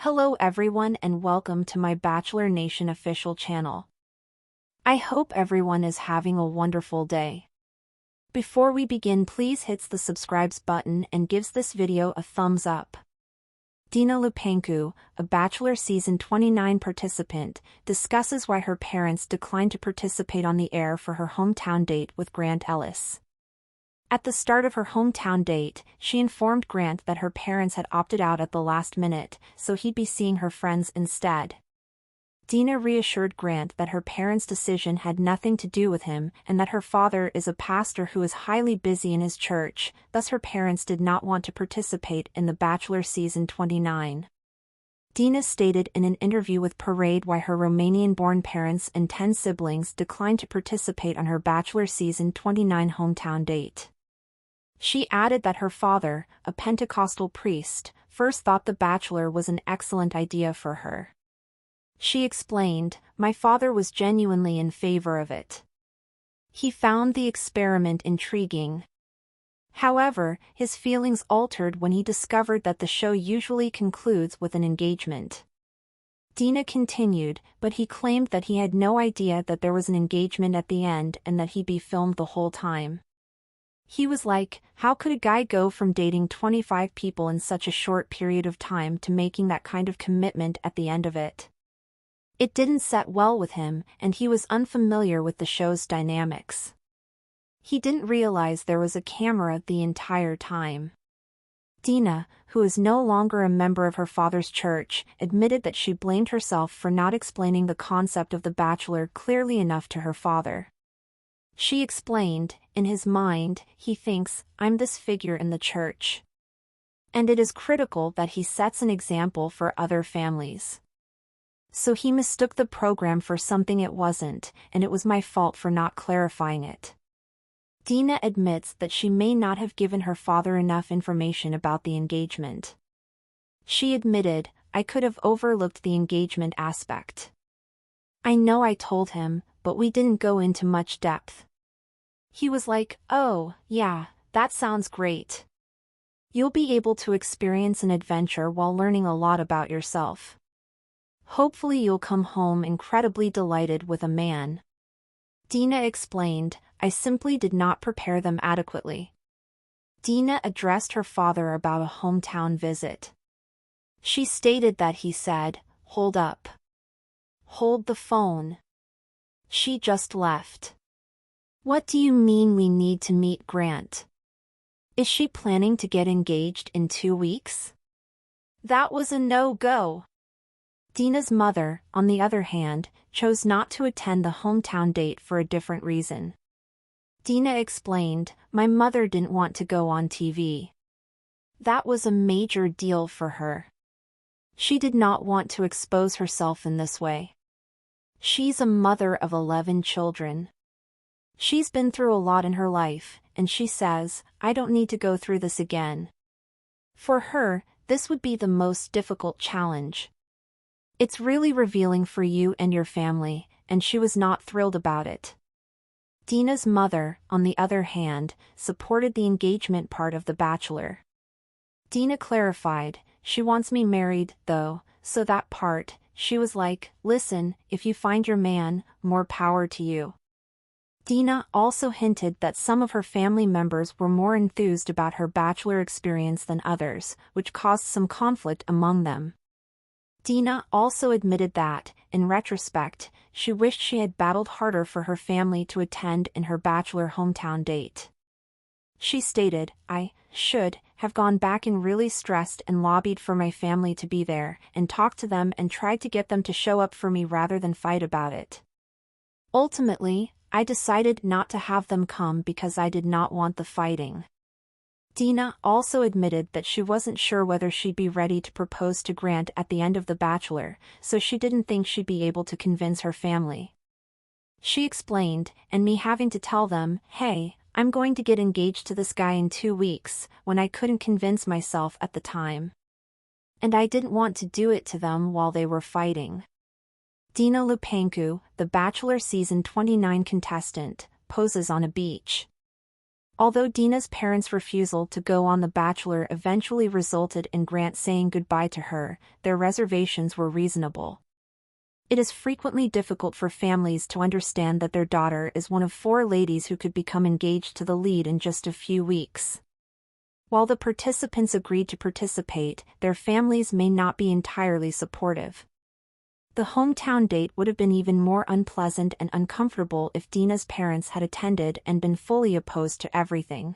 Hello everyone and welcome to my Bachelor Nation official channel. I hope everyone is having a wonderful day. Before we begin, please hit the subscribe button and gives this video a thumbs up. Dina Lupancu, a Bachelor Season 29 participant, discusses why her parents declined to participate on the air for her hometown date with Grant Ellis. At the start of her hometown date, she informed Grant that her parents had opted out at the last minute, so he'd be seeing her friends instead. Dina reassured Grant that her parents' decision had nothing to do with him and that her father is a pastor who is highly busy in his church, thus her parents did not want to participate in the Bachelor Season 29. Dina stated in an interview with Parade why her Romanian-born parents and 10 siblings declined to participate on her Bachelor Season 29 hometown date. She added that her father, a Pentecostal priest, first thought The Bachelor was an excellent idea for her. She explained, "My father was genuinely in favor of it. He found the experiment intriguing. However, his feelings altered when he discovered that the show usually concludes with an engagement." Dina continued, but he claimed that he had no idea that there was an engagement at the end and that he'd be filmed the whole time. He was like, how could a guy go from dating 25 people in such a short period of time to making that kind of commitment at the end of it? It didn't set well with him, and he was unfamiliar with the show's dynamics. He didn't realize there was a camera the entire time. Dina, who is no longer a member of her father's church, admitted that she blamed herself for not explaining the concept of The Bachelor clearly enough to her father. She explained, in his mind, he thinks, I'm this figure in the church. And it is critical that he sets an example for other families. So he mistook the program for something it wasn't, and it was my fault for not clarifying it. Dina admits that she may not have given her father enough information about the engagement. She admitted, I could have overlooked the engagement aspect. I know I told him, but we didn't go into much depth. He was like, oh, yeah, that sounds great. You'll be able to experience an adventure while learning a lot about yourself. Hopefully you'll come home incredibly delighted with a man. Dina explained, I simply did not prepare them adequately. Dina addressed her father about a hometown visit. She stated that he said, hold up. Hold the phone. She just left. What do you mean we need to meet Grant? Is she planning to get engaged in 2 weeks? That was a no-go. Dina's mother, on the other hand, chose not to attend the hometown date for a different reason. Dina explained, my mother didn't want to go on TV. That was a major deal for her. She did not want to expose herself in this way. She's a mother of 11 children. She's been through a lot in her life, and she says, I don't need to go through this again. For her, this would be the most difficult challenge. It's really revealing for you and your family, and she was not thrilled about it. Dina's mother, on the other hand, supported the engagement part of The Bachelor. Dina clarified, she wants me married, though, so that part, she was like, listen, if you find your man, more power to you. Dina also hinted that some of her family members were more enthused about her Bachelor experience than others, which caused some conflict among them. Dina also admitted that, in retrospect, she wished she had battled harder for her family to attend in her Bachelor hometown date. She stated, I should have gone back and really stressed and lobbied for my family to be there, and talked to them and tried to get them to show up for me rather than fight about it. Ultimately, I decided not to have them come because I did not want the fighting. Dina also admitted that she wasn't sure whether she'd be ready to propose to Grant at the end of The Bachelor, so she didn't think she'd be able to convince her family. She explained, and me having to tell them, hey, I'm going to get engaged to this guy in 2 weeks, when I couldn't convince myself at the time. And I didn't want to do it to them while they were fighting. Dina Lupancu, the Bachelor Season 29 contestant, poses on a beach. Although Dina's parents' refusal to go on The Bachelor eventually resulted in Grant saying goodbye to her, their reservations were reasonable. It is frequently difficult for families to understand that their daughter is one of 4 ladies who could become engaged to the lead in just a few weeks. While the participants agreed to participate, their families may not be entirely supportive. The hometown date would have been even more unpleasant and uncomfortable if Dina's parents had attended and been fully opposed to everything.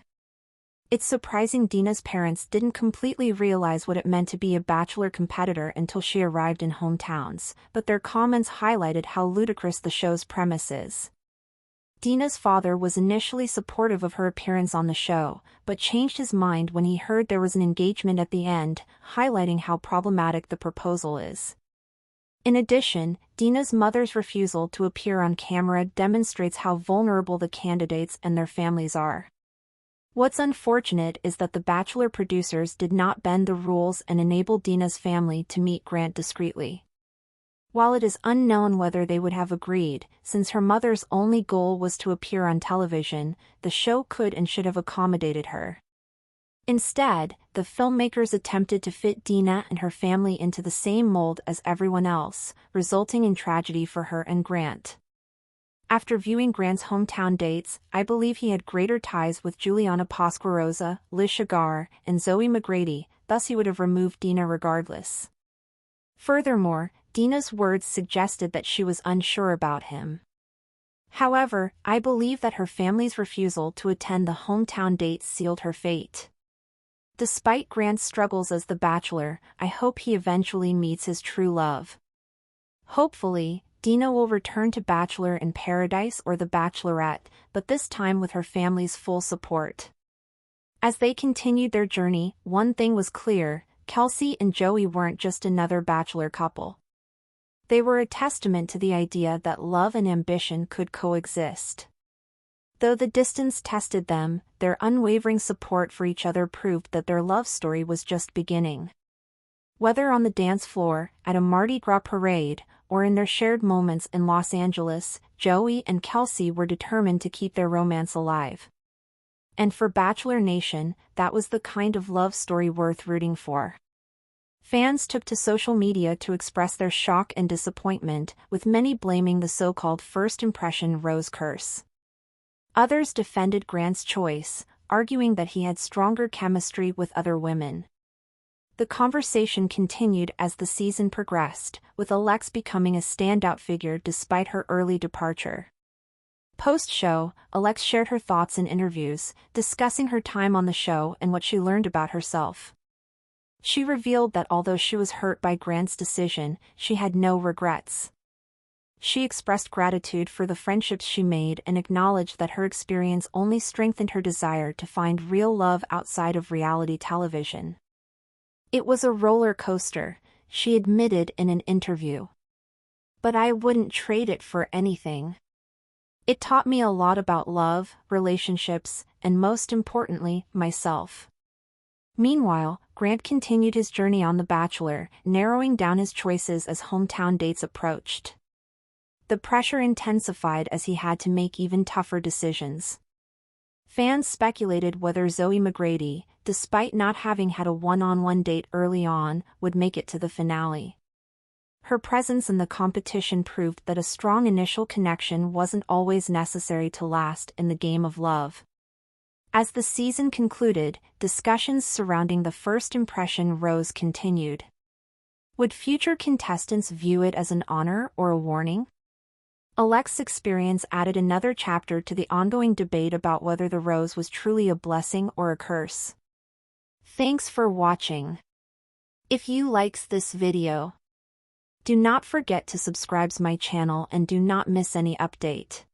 It's surprising Dina's parents didn't completely realize what it meant to be a Bachelor competitor until she arrived in hometowns, but their comments highlighted how ludicrous the show's premise is. Dina's father was initially supportive of her appearance on the show, but changed his mind when he heard there was an engagement at the end, highlighting how problematic the proposal is. In addition, Dina's mother's refusal to appear on camera demonstrates how vulnerable the candidates and their families are. What's unfortunate is that the Bachelor producers did not bend the rules and enable Dina's family to meet Grant discreetly. While it is unknown whether they would have agreed, since her mother's only goal was to appear on television, the show could and should have accommodated her. Instead, the filmmakers attempted to fit Dina and her family into the same mold as everyone else, resulting in tragedy for her and Grant. After viewing Grant's hometown dates, I believe he had greater ties with Juliana Pasquarosa, Liz Shagar, and Zoe McGrady, thus he would have removed Dina regardless. Furthermore, Dina's words suggested that she was unsure about him. However, I believe that her family's refusal to attend the hometown dates sealed her fate. Despite Grant's struggles as the Bachelor, I hope he eventually meets his true love. Hopefully, Dina will return to Bachelor in Paradise or The Bachelorette, but this time with her family's full support. As they continued their journey, one thing was clear: Kelsey and Joey weren't just another Bachelor couple. They were a testament to the idea that love and ambition could coexist. Though the distance tested them, their unwavering support for each other proved that their love story was just beginning. Whether on the dance floor, at a Mardi Gras parade, or in their shared moments in Los Angeles, Joey and Kelsey were determined to keep their romance alive. And for Bachelor Nation, that was the kind of love story worth rooting for. Fans took to social media to express their shock and disappointment, with many blaming the so-called first impression rose curse. Others defended Grant's choice, arguing that he had stronger chemistry with other women. The conversation continued as the season progressed, with Alex becoming a standout figure despite her early departure. Post-show, Alex shared her thoughts in interviews, discussing her time on the show and what she learned about herself. She revealed that although she was hurt by Grant's decision, she had no regrets. She expressed gratitude for the friendships she made and acknowledged that her experience only strengthened her desire to find real love outside of reality television. "It was a roller coaster," she admitted in an interview. "But I wouldn't trade it for anything. It taught me a lot about love, relationships, and most importantly, myself." Meanwhile, Grant continued his journey on The Bachelor, narrowing down his choices as hometown dates approached. The pressure intensified as he had to make even tougher decisions. Fans speculated whether Zoe McGrady, despite not having had a one-on-one date early on, would make it to the finale. Her presence in the competition proved that a strong initial connection wasn't always necessary to last in the game of love. As the season concluded, discussions surrounding the first impression rose continued. Would future contestants view it as an honor or a warning? Alex's experience added another chapter to the ongoing debate about whether the rose was truly a blessing or a curse. Thanks for watching. If you likes this video, do not forget to subscribe my channel and do not miss any update.